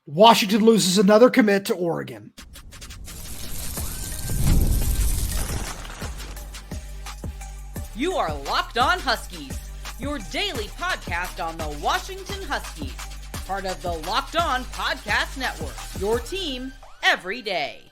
Washington loses another commit to Oregon. You are Locked On Huskies, your daily podcast on the Washington Huskies, part of the Locked On Podcast Network, your team every day.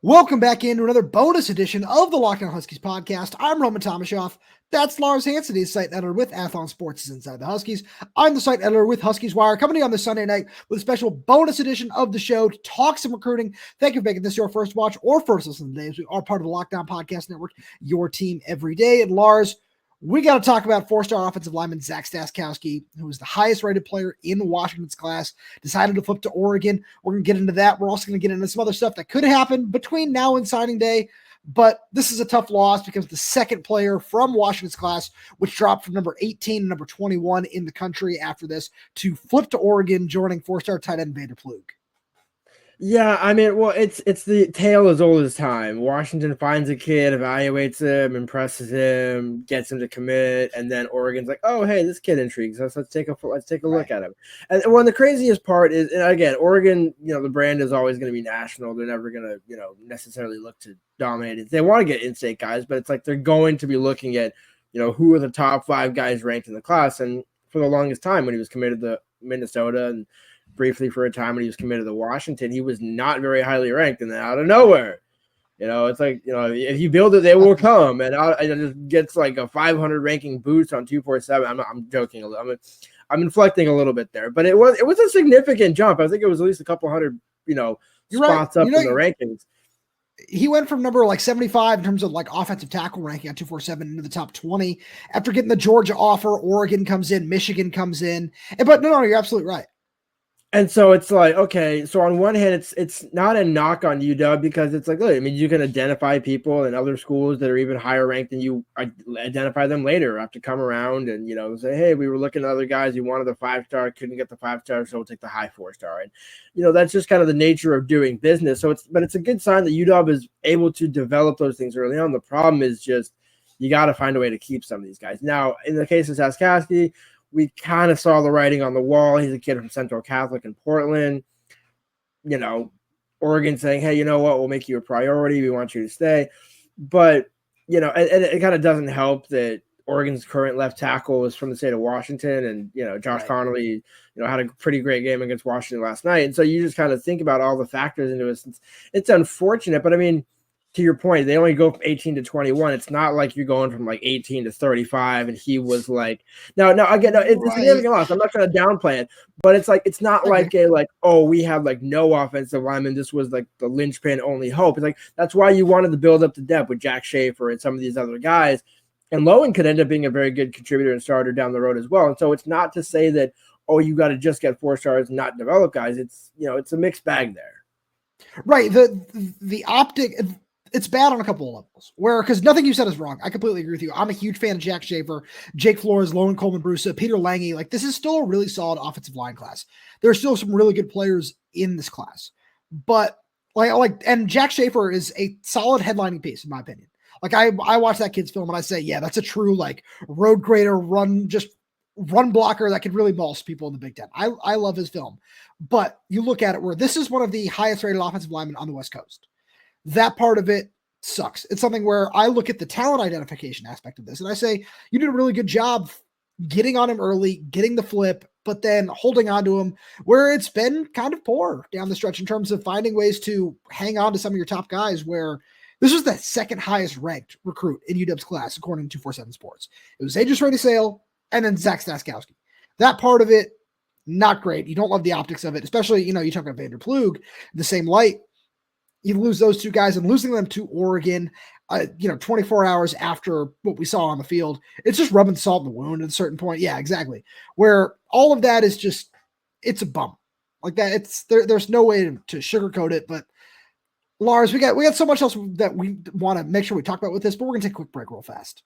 Welcome back into another bonus edition of the Locked On Huskies podcast. I'm Roman Tomashoff. That's Lars Hanson, he's site editor with Athlon Sports Inside the Huskies. I'm the site editor with Huskies Wire, coming to you on this Sunday night with a special bonus edition of the show to talk some recruiting. Thank you for making this your first watch or first listen today, as we are part of the Locked On Podcast Network, your team every day. And Lars, we got to talk about four-star offensive lineman Zac Stascausky, who was the highest-rated player in Washington's class, decided to flip to Oregon. We're going to get into that. We're also going to get into some other stuff that could happen between now and signing day. But this is a tough loss because the second player from Washington's class, which dropped from number 18 to number 21 in the country after this, to flip to Oregon, joining four-star tight end Vander Ploog. Yeah, I mean, well, it's the tale as old as time. Washington finds a kid, evaluates him, impresses him, gets him to commit, and then Oregon's like, "Oh, hey, this kid intrigues us. Let's take a look at him." And one of the craziest part is, and again, Oregon, the brand is always going to be national. They're never going to, necessarily look to dominate it. They want to get in-state guys, but it's like they're going to be looking at, who are the top 5 guys ranked in the class. And for the longest time, when he was committed to Minnesota and briefly for a time when he was committed to Washington, he was not very highly ranked, and then out of nowhere, it's like, if you build it, they will come, and it just gets like a 500 ranking boost on 247. I'm joking a little. I'm inflecting a little bit there, but it was a significant jump. I think it was at least a couple hundred, spots up in the rankings. He went from number 75 in terms of offensive tackle ranking on 247 into the top 20. After getting the Georgia offer, Oregon comes in, Michigan comes in, but no, you're absolutely right. And so it's like, okay, so on one hand, it's not a knock on UW because it's like, look, I mean, you can identify people in other schools that are even higher ranked than you, identify them later, have to come around and, say, hey, we were looking at other guys. You wanted the 5-star, couldn't get the 5-star, so we'll take the high 4-star. And, that's just kind of the nature of doing business. So it's a good sign that UW is able to develop those things early on. The problem is just, you got to find a way to keep some of these guys. Now, in the case of Stascausky, we kind of saw the writing on the wall. He's a kid from Central Catholic in Portland. Oregon saying, hey, you know what? We'll make you a priority. We want you to stay. But, and it kind of doesn't help that Oregon's current left tackle is from the state of Washington. And, Josh Connolly, had a pretty great game against Washington last night. And so you just kind of think about all the factors into it. It's unfortunate, but I mean, to your point, they only go from 18 to 21. It's not like you're going from 18 to 35. And he was like, no, again, no, it's a significant loss. I'm not trying to downplay it, but it's not like we have no offensive linemen. This was the linchpin only hope. It's that's why you wanted to build up the depth with Jack Schaefer and some of these other guys. And Lowen could end up being a very good contributor and starter down the road as well. And so it's not to say that, you got to just get 4 stars and not develop guys. It's, it's a mixed bag there. Right. The optic, it's bad on a couple of levels because nothing you said is wrong. I completely agree with you. I'm a huge fan of Jack Schaefer, Jake Flores, Lowen Coleman-Brusa, Peter Lange. This is still a really solid offensive line class. There are still some really good players in this class, but and Jack Schaefer is a solid headlining piece in my opinion. I watch that kid's film and I say, yeah, that's a true road grader, run blocker that could really mulch people in the Big Ten. I love his film, but you look at it where this is one of the highest rated offensive linemen on the West Coast. That part of it sucks. It's something where I look at the talent identification aspect of this and I say, you did a really good job getting on him early, getting the flip, but then holding on to him where it's been kind of poor down the stretch in terms of finding ways to hang on to some of your top guys, where this was the second highest ranked recruit in UW's class, according to 247 Sports. It was Aegis Ready Sale and then Zac Stascausky. That part of it, not great. You don't love the optics of it, especially, you talk about Vander Ploog, the same light. You lose those 2 guys, and losing them to Oregon, 24 hours after what we saw on the field, it's just rubbing salt in the wound at a certain point. Yeah, exactly. Where all of that is just, it's a bump that. There's no way to sugarcoat it. But Lars, we got so much else that we want to make sure we talk about with this, but we're gonna take a quick break real fast.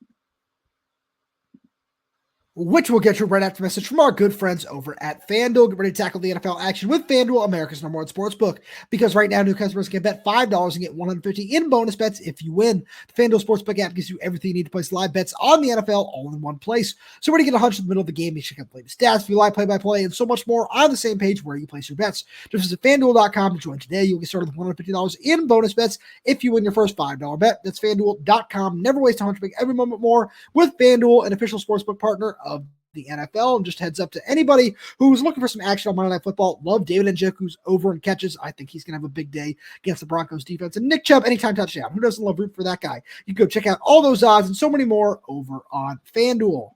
which we'll get to right after a message from our good friends over at FanDuel. Get ready to tackle the NFL action with FanDuel, America's #1 sports book. Because right now, new customers can bet $5 and get $150 in bonus bets if you win. The FanDuel Sportsbook app gives you everything you need to place live bets on the NFL all in one place. So when you get a hunch in the middle of the game, you check out the latest stats, view live play-by-play, and so much more on the same page where you place your bets. Just visit FanDuel.com to join today. You'll get started with $150 in bonus bets if you win your first $5 bet. That's FanDuel.com. Never waste a hunch, make every moment more with FanDuel, an official sportsbook partner of the NFL. And just heads up to anybody who's looking for some action on Monday Night Football. Love David Njoku's over in catches. I think he's going to have a big day against the Broncos defense. And Nick Chubb, anytime touchdown. Who doesn't love root for that guy? You can go check out all those odds and so many more over on FanDuel.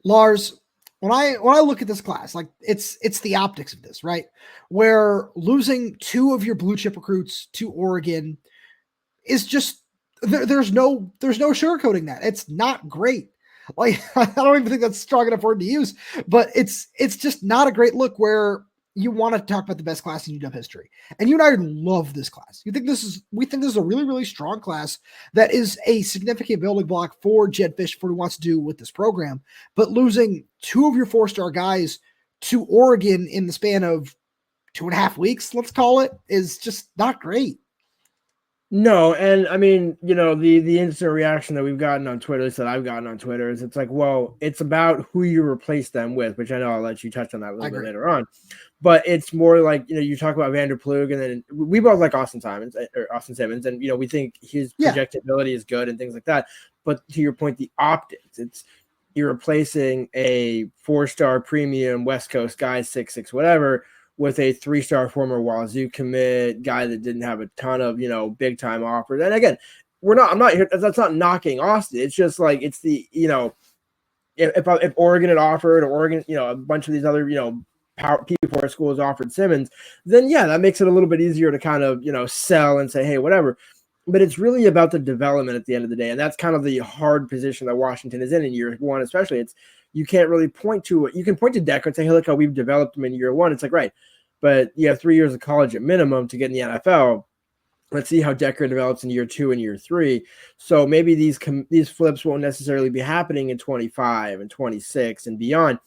Lars, when I look at this class, like it's the optics of this, right? Where losing two of your blue chip recruits to Oregon is just there's no sugarcoating that. It's not great. Like, I don't even think that's strong enough word to use, but it's just not a great look where you want to talk about the best class in UW history. And you and I love this class. We think this is a really, really strong class that is a significant building block for Jedd Fish for what he wants to do with this program. But losing two of your 4-star guys to Oregon in the span of 2.5 weeks, let's call it, is just not great. No, and I mean, the instant reaction that we've gotten on Twitter, that I've gotten on Twitter, is it's like, well, it's about who you replace them with, which I know I'll let you touch on that a little bit later on. But it's more like, you talk about Vander Ploog, and then we both like Austin Simmons, and we think his projectability is good and things like that. But to your point, the optics, you're replacing a 4-star premium West Coast guy, 6'6", whatever, with a 3-star former Wazoo commit guy that didn't have a ton of, big time offers. And again, I'm not here. That's not knocking Austin. It's just like, it's the, if Oregon had offered, or Oregon, a bunch of these other, power P4 schools offered Simmons, then that makes it a little bit easier to kind of, sell and say, hey, whatever. But it's really about the development at the end of the day. And that's kind of the hard position that Washington is in year one, especially. You can't really point to it. You can point to Decker and say, hey, look how we've developed him in year one. It's like, right, but you have 3 years of college at minimum to get in the NFL. Let's see how Decker develops in year 2 and year 3. So maybe these flips won't necessarily be happening in 25 and 26 and beyond.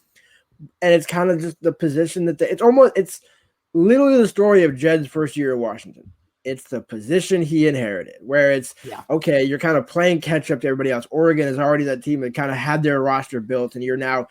And it's kind of just the position that it's literally the story of Jedd's first year at Washington. It's the position he inherited, where it's, okay, you're kind of playing catch up to everybody else. Oregon is already that team that kind of had their roster built, and you're now,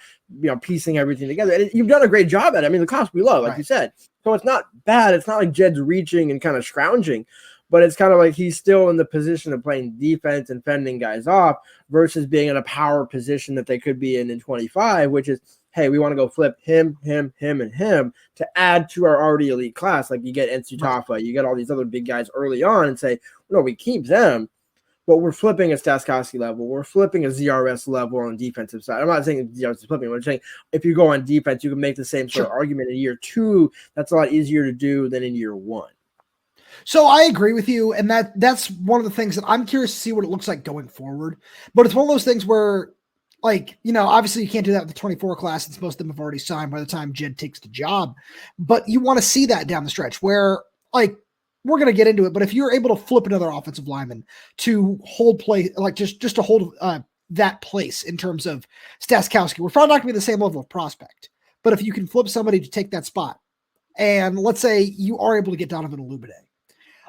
piecing everything together. And you've done a great job at it. I mean, the class we love, like you said. So it's not bad. It's not like Jedd's reaching and kind of scrounging, but it's kind of like he's still in the position of playing defense and fending guys off versus being in a power position that they could be in 25, which is, hey, we want to go flip him, and him to add to our already elite class. Like you get Ensutafa, you get all these other big guys early on and say, no, we keep them, but we're flipping a Stascausky level. We're flipping a ZRS level on the defensive side. I'm not saying ZRS is flipping. I'm saying if you go on defense, you can make the same sort of argument in year 2. That's a lot easier to do than in year 1. So I agree with you, and that's one of the things that I'm curious to see what it looks like going forward. But it's one of those things where, like, obviously you can't do that with the 24 class since most of them have already signed by the time Jedd takes the job. But you want to see that down the stretch where, like, we're going to get into it, but if you're able to flip another offensive lineman to hold play, like just to hold that place in terms of Stascausky, we're probably not going to be the same level of prospect. But if you can flip somebody to take that spot, and let's say you are able to get Donovan Olugbode,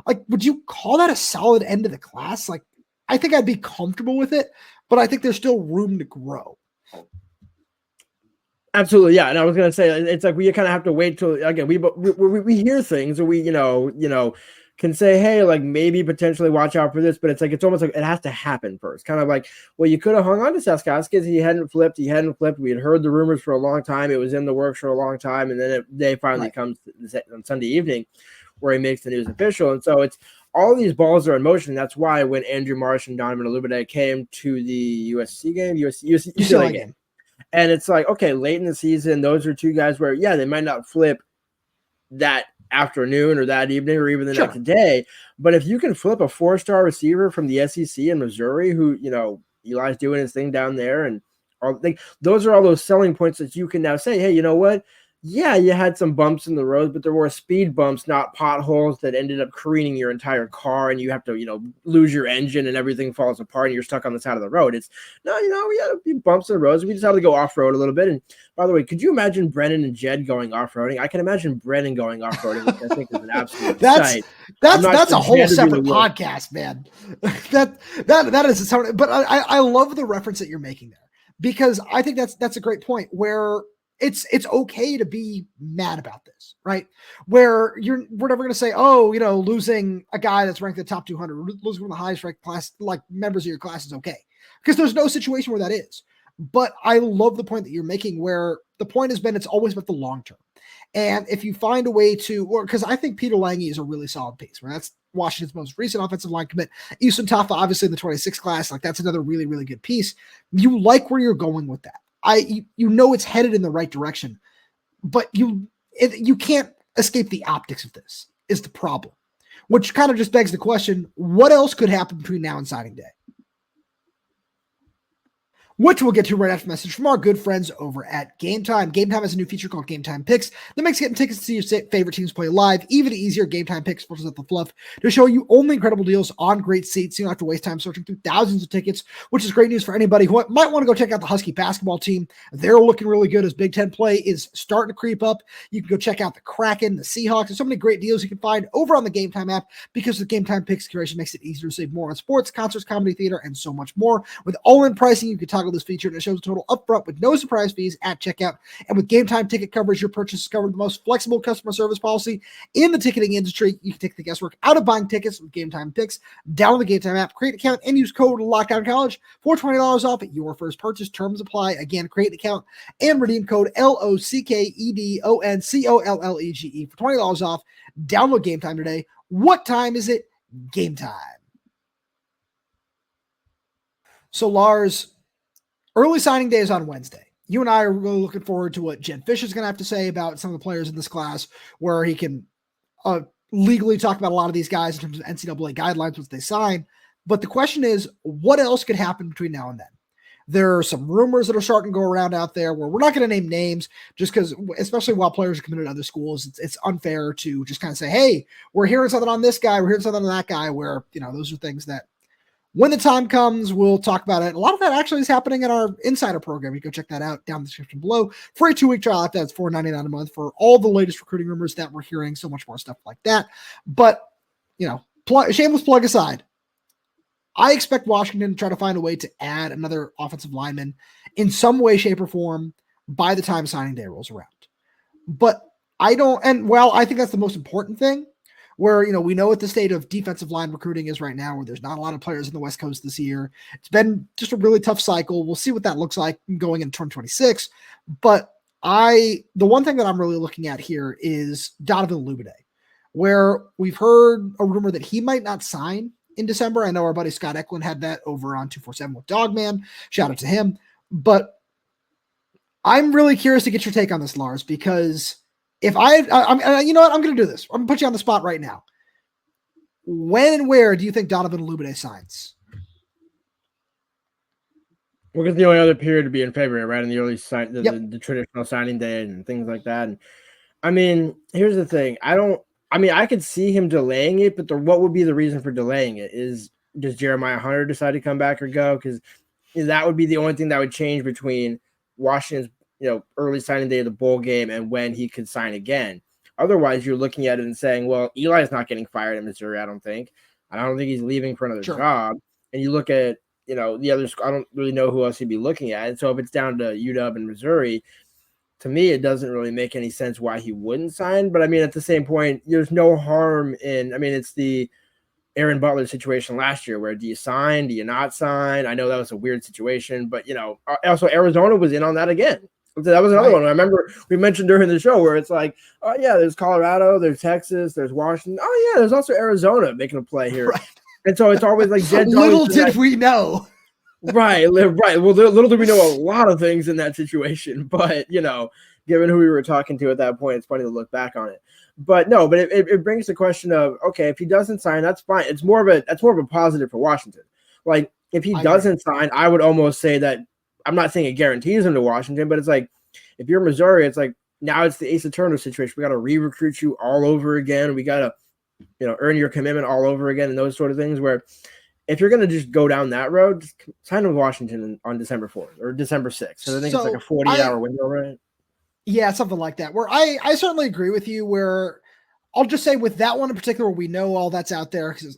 like, would you call that a solid end of the class? Like, I think I'd be comfortable with it, but I think there's still room to grow. Absolutely, yeah. And I was gonna say, it's like we kind of have to wait till, again, we hear things, or we can say, hey, like maybe potentially watch out for this, but it's almost like it has to happen first. Kind of like, well, you could have hung on to Stascausky. He hadn't flipped. We had heard the rumors for a long time. It was in the works for a long time, and then day finally comes on Sunday evening, where he makes the news official. And so it's all these balls are in motion. That's why when Andrew Marsh and Donovan Olugbode came to the UCLA game, and it's like, okay, late in the season, those are two guys where, they might not flip that afternoon or that evening or even the next day. But if you can flip a 4-star receiver from the SEC in Missouri, who, Eli's doing his thing down there, and those are all those selling points that you can now say, hey, you know what? yeah, you had some bumps in the road, but there were speed bumps, not potholes that ended up careening your entire car and you have to, lose your engine and everything falls apart and you're stuck on the side of the road. It's no, we had a few bumps in the roads. We just had to go off-road a little bit. And by the way, could you imagine Brennan and Jedd going off-roading? I can imagine Brennan going off-roading, which I think is an absolute sight. That's a whole separate podcast, man. that is something, but I love the reference that you're making there, because I think that's a great point where it's okay to be mad about this, right? Where we're never going to say, oh, losing a guy that's ranked in the top 200, losing one of the highest ranked class, like members of your class, is okay, because there's no situation where that is. But I love the point that you're making, where the point has been it's always about the long term. And if you find a way to, or because I think Peter Lange is a really solid piece, where that's Washington's most recent offensive line commit. Easton Tafa, obviously in the 26 class, like that's another really, really good piece. You like where you're going with that. It's headed in the right direction, but you can't escape the optics of this is the problem, which kind of just begs the question, what else could happen between now and signing day? Which we'll get to right after the message from our good friends over at Game Time. Game Time has a new feature called Game Time Picks that makes getting tickets to see your favorite teams play live even easier. Game Time Picks filters out the fluff to show you only incredible deals on great seats. You don't have to waste time searching through thousands of tickets, which is great news for anybody who might want to go check out the Husky basketball team. They're looking really good as Big Ten play is starting to creep up. You can go check out the Kraken, the Seahawks. There's so many great deals you can find over on the Game Time app, because the Game Time Picks curation makes it easier to save more on sports, concerts, comedy, theater, and so much more. With all-in pricing, you can toggle this feature and it shows total upfront with no surprise fees at checkout. And with Game Time ticket coverage, your purchase is covered with the most flexible customer service policy in the ticketing industry. You can take the guesswork out of buying tickets with Game Time Picks. Download the Game Time app, create an account, and use code LOCKDOWNCollege for $20 off at your first purchase. Terms apply. Again, create an account and redeem code LOCKEDONCOLLEGE for $20 off. Download Game Time today. What time is it? Game time. So, Lars, early signing day is on Wednesday. You and I are really looking forward to what Jedd Fish is going to have to say about some of the players in this class, where he can legally talk about a lot of these guys in terms of NCAA guidelines once they sign. But the question is, what else could happen between now and then? There are some rumors that are starting to go around out there where we're not going to name names, just because, especially while players are committed to other schools, it's unfair to just kind of say, hey, we're hearing something on this guy, we're hearing something on that guy, where, those are things that when the time comes, we'll talk about it. A lot of that actually is happening in our insider program. You can go check that out down in the description below. Free 2-week trial after that's $4.99 a month for all the latest recruiting rumors that we're hearing, so much more stuff like that. But, shameless plug aside, I expect Washington to try to find a way to add another offensive lineman in some way, shape, or form by the time signing day rolls around. But I think that's the most important thing, where, we know what the state of defensive line recruiting is right now, where there's not a lot of players in the West Coast this year. It's been just a really tough cycle. We'll see what that looks like going into 2026. But the one thing that I'm really looking at here is Donovan Olugbode, where we've heard a rumor that he might not sign in December. I know our buddy Scott Eklund had that over on 247 with Dogman. Shout out to him. But I'm really curious to get your take on this, Lars, because if I'm going to do this. I'm going to put you on the spot right now. When and where do you think Donovan Olugbode signs? Well, because the only other period to be in February, right? In the early the traditional signing day and things like that. And I mean, here's the thing. I could see him delaying it, but what would be the reason for delaying it? Does Jeremiah Hunter decide to come back or go? Because that would be the only thing that would change between Washington's early signing day of the bowl game and when he could sign again. Otherwise, you're looking at it and saying, well, Eli's not getting fired in Missouri, I don't think. I don't think he's leaving for another job. And you look at, the others, I don't really know who else he'd be looking at. And so if it's down to UW and Missouri, to me, it doesn't really make any sense why he wouldn't sign. But, at the same point, there's no harm in – it's the Aaron Butler situation last year where do you sign, do you not sign? I know that was a weird situation. But, also Arizona was in on that again. That was another one. I remember we mentioned during the show where it's like, oh, yeah, there's Colorado, there's Texas, there's Washington. Oh, yeah, there's also Arizona making a play here. Right. And so it's always like – little did we know. Right. Well, little did we know a lot of things in that situation. But, given who we were talking to at that point, it's funny to look back on it. But no, but it brings the question of, okay, if he doesn't sign, that's fine. That's more of a positive for Washington. Like, if he doesn't sign, I would almost say that – I'm not saying it guarantees him to Washington, but it's like if you're Missouri, it's like, now it's the Asa Turner situation. We got to re-recruit you all over again. We got to, earn your commitment all over again, and those sort of things. Where if you're going to just go down that road, just sign with Washington on December 4th or December 6th. So I think it's like a 48-hour window, right? Yeah, something like that. Where I certainly agree with you. Where I'll just say with that one in particular, we know all that's out there because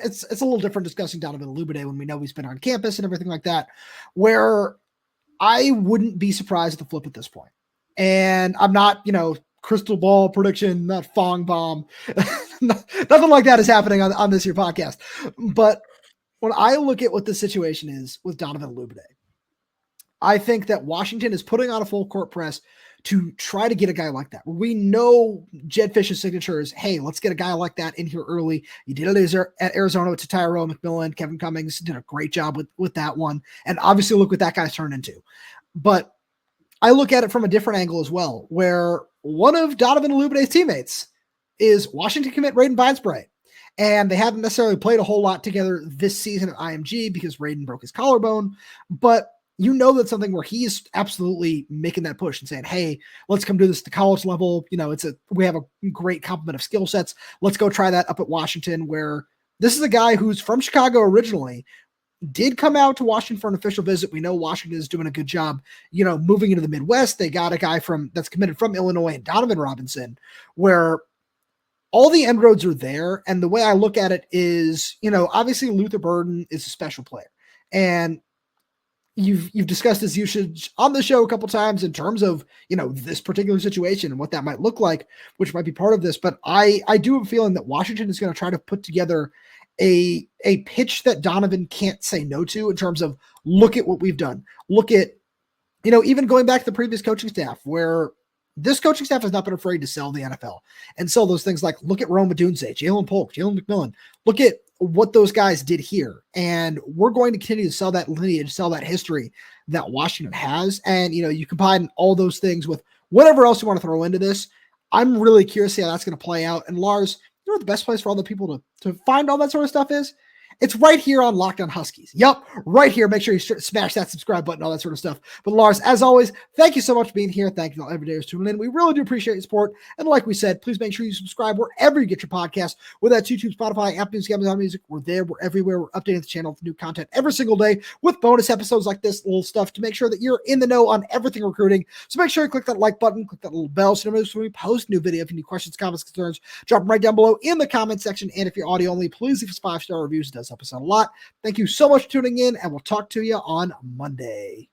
it's a little different discussing Donovan Olugbode when we know he's been on campus and everything like that. Where I wouldn't be surprised at the flip at this point. And I'm not, crystal ball prediction, not Fong bomb. Nothing like that is happening on this here podcast. But when I look at what the situation is with Donovan Olugbode, I think that Washington is putting on a full court press to try to get a guy like that. We know Jedd Fish's signature is, hey, let's get a guy like that in here early. You did it at Arizona with Tyrone McMillan. Kevin Cummings did a great job with that one. And obviously look what that guy's turned into. But I look at it from a different angle as well, where one of Donovan Olugbode's teammates is Washington commit Raiden Bindspray. And they haven't necessarily played a whole lot together this season at IMG because Raiden broke his collarbone. But that's something where he's absolutely making that push and saying, hey, let's come do this at the college level. We have a great complement of skill sets. Let's go try that up at Washington, where this is a guy who's from Chicago originally, did come out to Washington for an official visit. We know Washington is doing a good job, moving into the Midwest. They got a guy that's committed from Illinois, and Donovan Robinson, where all the end roads are there. And the way I look at it is, obviously Luther Burden is a special player, and you've discussed his usage on the show a couple times in terms of, this particular situation and what that might look like, which might be part of this. But I do have a feeling that Washington is going to try to put together a pitch that Donovan can't say no to in terms of, look at what we've done. Look at, even going back to the previous coaching staff, where this coaching staff has not been afraid to sell the NFL and sell those things like, look at Rome Odunze, Jalen Polk, Jalen McMillan. Look at what those guys did here. And we're going to continue to sell that lineage, sell that history that Washington has. And, you combine all those things with whatever else you want to throw into this. I'm really curious to see how that's going to play out. And Lars, what the best place for all the people to find all that sort of stuff is? It's right here on Locked On Huskies. Yep, right here. Make sure you smash that subscribe button, all that sort of stuff. But Lars, as always, thank you so much for being here. Thank you to all everydayers tuning in. We really do appreciate your support. And like we said, please make sure you subscribe wherever you get your podcast, whether that's YouTube, Spotify, Apple Music, Amazon Music. We're there. We're everywhere. We're updating the channel with new content every single day with bonus episodes like this little stuff to make sure that you're in the know on everything recruiting. So make sure you click that like button, click that little bell so you know when we post a new video. If you have any questions, comments, concerns, drop them right down below in the comment section. And if you're audio only, please leave us 5-star reviews. It does help us out a lot. Thank you so much for tuning in, and we'll talk to you on Monday.